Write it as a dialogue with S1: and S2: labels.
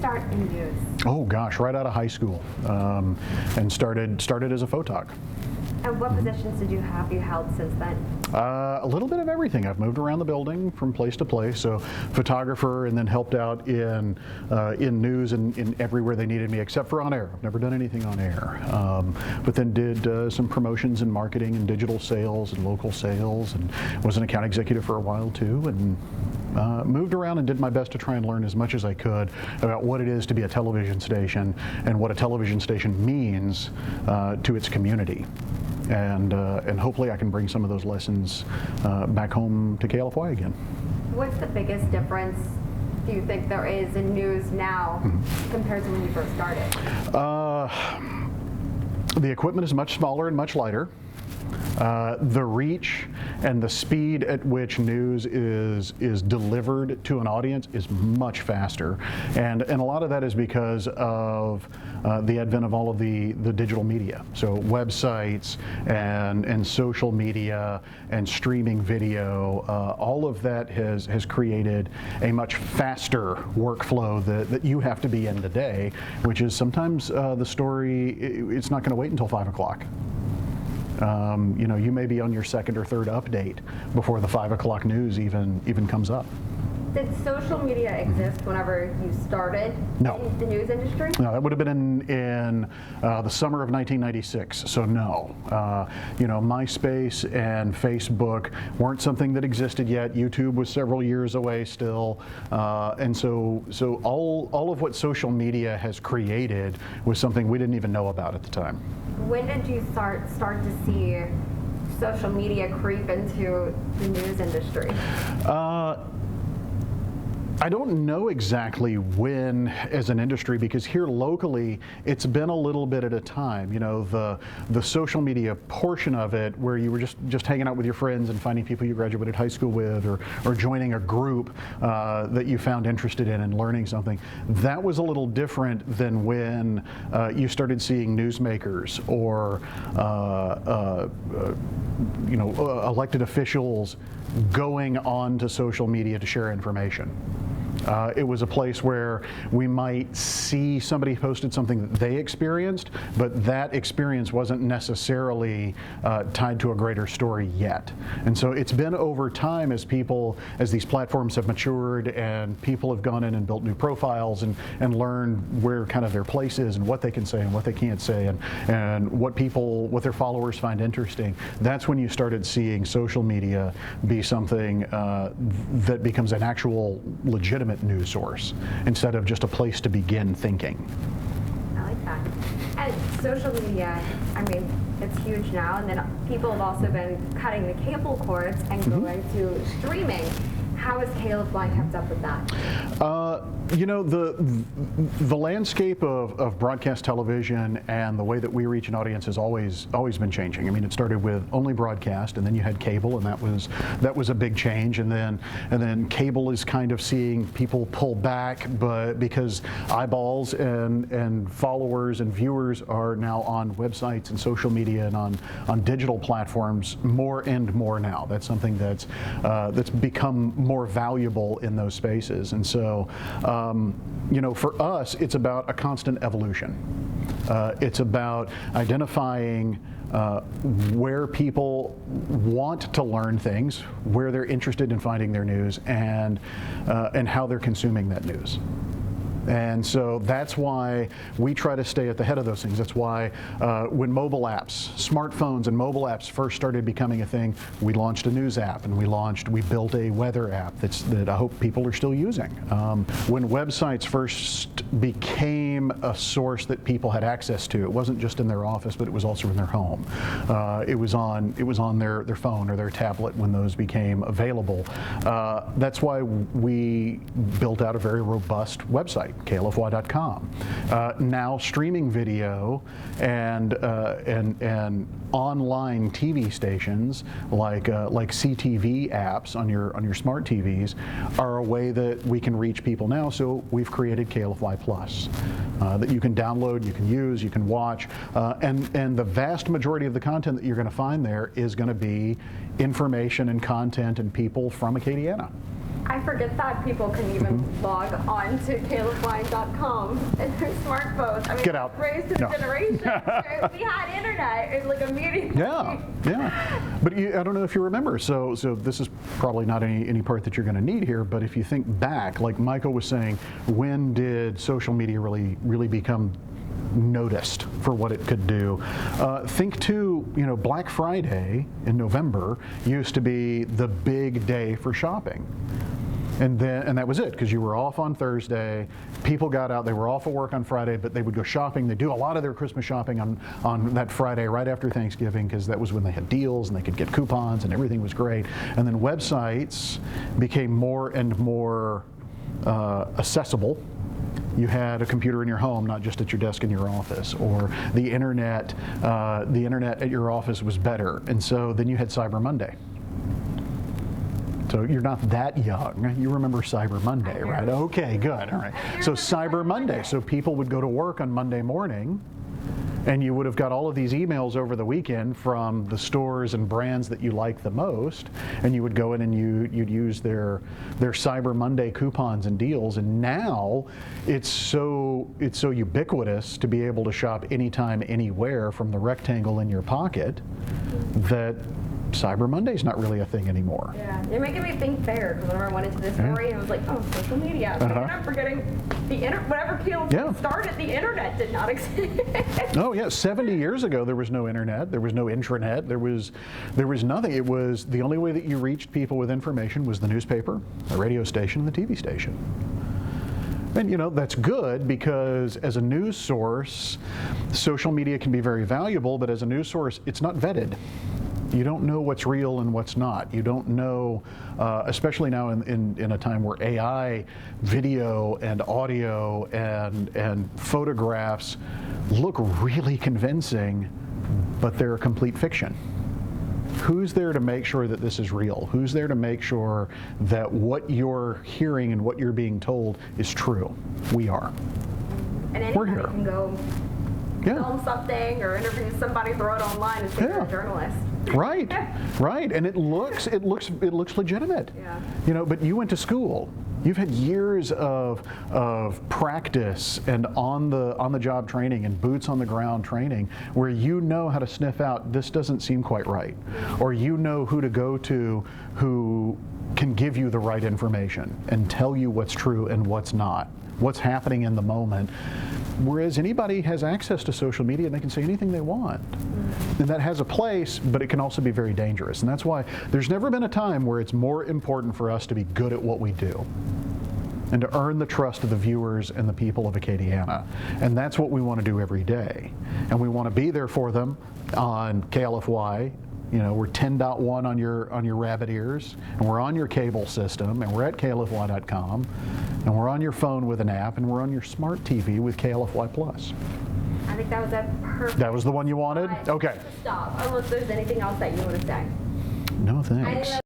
S1: start in news?
S2: Oh gosh, right out of high school, and started as a photog.
S1: And what positions did you have held since then?
S2: A little bit of everything. I've moved around the building from place to place. So photographer, and then helped out in news and in everywhere they needed me, except for on air. I've never done anything on air. But then did some promotions in marketing and digital sales and local sales, and was an account executive for a while too. And moved around and did my best to try and learn as much as I could about what it is to be a television station and what a television station means to its community. And hopefully I can bring some of those lessons back home to KLFY again.
S1: What's the biggest difference do you think there is in news now compared to when you first started?
S2: The equipment is much smaller and much lighter. The reach and the speed at which news is delivered to an audience is much faster, and a lot of that is because of the advent of all of the digital media. So websites and social media and streaming video, all of that has created a much faster workflow that you have to be in today, which is sometimes the story, it's not going to wait until 5 o'clock. You know, you may be on your second or third update before the 5 o'clock news even comes up.
S1: Did social media exist whenever you started in the news industry?
S2: No, that would have been in the summer of 1996, so no. You know, MySpace and Facebook weren't something that existed yet. YouTube was several years away still. And so all of what social media has created was something we didn't even know about at the time.
S1: When did you start to see social media creep into the news industry?
S2: I don't know exactly when as an industry, because here locally it's been a little bit at a time. You know, the social media portion of it, where you were just hanging out with your friends and finding people you graduated high school with, or joining a group that you found interested in and learning something, that was a little different than when you started seeing newsmakers or you know, elected officials going on to social media to share information. It was a place where we might see somebody posted something that they experienced, but that experience wasn't necessarily tied to a greater story yet. And so it's been over time as these platforms have matured and people have gone in and built new profiles and learned where kind of their place is and what they can say and what they can't say and what their followers find interesting. That's when you started seeing social media be something that becomes an actual legitimate news source instead of just a place to begin thinking.
S1: I like that. And social media, I mean, it's huge now, and then people have also been cutting the cable cords and going to streaming. How has KLFY kept up with that?
S2: You know, the landscape of broadcast television and the way that we reach an audience has always been changing. I mean, it started with only broadcast, and then you had cable, and that was a big change. And then cable is kind of seeing people pull back, but because eyeballs and followers and viewers are now on websites and social media and on digital platforms more and more now. That's something that's become more valuable in those spaces. And so, you know, for us, it's about a constant evolution. It's about identifying where people want to learn things, where they're interested in finding their news, and how they're consuming that news. And so that's why we try to stay at the head of those things. That's why when mobile apps, smartphones and mobile apps first started becoming a thing, we launched a news app, and we built a weather app that I hope people are still using. When websites first became a source that people had access to, it wasn't just in their office, but it was also in their home. It was on their phone or their tablet when those became available. That's why we built out a very robust website, KLFY.com. Now streaming video and online TV stations like CTV apps on your smart TVs are a way that we can reach people now. So we've created KLFY Plus that you can download, you can use, you can watch, and the vast majority of the content that you're going to find there is going to be information and content and people from Acadiana.
S1: I forget that people can even log on to KLFY.com and their smartphones. I mean,
S2: Get out.
S1: Raised to the
S2: No.
S1: generation where we had internet. It was like immediately.
S2: Yeah. But I don't know if you remember. So this is probably not any part that you're going to need here. But if you think back, like Michael was saying, when did social media really become noticed for what it could do? Think too, Black Friday in November used to be the big day for shopping. And that was it, because you were off on Thursday. People got out, they were off of work on Friday, but they would go shopping. They do a lot of their Christmas shopping on that Friday right after Thanksgiving, because that was when they had deals and they could get coupons and everything was great. And then websites became more and more accessible. You had a computer in your home, not just at your desk in your office, or the internet at your office was better. And so then you had Cyber Monday. So you're not that young. You remember Cyber Monday, right? Okay, good. All right. So Cyber Monday. So people would go to work on Monday morning, and you would have got all of these emails over the weekend from the stores and brands that you like the most, and you would go in and you'd use their Cyber Monday coupons and deals. And now it's so ubiquitous to be able to shop anytime, anywhere from the rectangle in your pocket that Cyber Monday's not really a thing anymore.
S1: Yeah, you're making me think there, because whenever I went into this story, and I was like, oh, social media. Maybe I'm forgetting the whatever field started, the internet did not exist.
S2: Oh yeah, 70 years ago there was no internet, there was no intranet, there was nothing. It was the only way that you reached people with information was the newspaper, the radio station, and the TV station. And that's good, because as a news source, social media can be very valuable, but as a news source, it's not vetted. You don't know what's real and what's not. You don't know, especially now in a time where AI, video and audio and photographs look really convincing, but they're a complete fiction. Who's there to make sure that this is real? Who's there to make sure that what you're hearing and what you're being told is true? We are.
S1: And anybody can go film something or interview somebody, throw it online, and say you're a journalist.
S2: Right, right, and it looks legitimate.
S1: Yeah.
S2: But you went to school. You've had years of practice and on the job training and boots on the ground training, where you know how to sniff out this doesn't seem quite right, or you know who to go to who can give you the right information and tell you what's true and what's not, what's happening in the moment. Whereas anybody has access to social media and they can say anything they want. And that has a place, but it can also be very dangerous. And that's why there's never been a time where it's more important for us to be good at what we do and to earn the trust of the viewers and the people of Acadiana. And that's what we want to do every day. And we want to be there for them on KLFY. We're 10.1 on your rabbit ears, and we're on your cable system, and we're at KLFY.com, and we're on your phone with an app, and we're on your smart TV with KLFY Plus.
S1: I think that was a perfect.
S2: That was the one you wanted? Okay.
S1: Stop, unless there's anything else that you want to say.
S2: No thanks.
S1: I didn't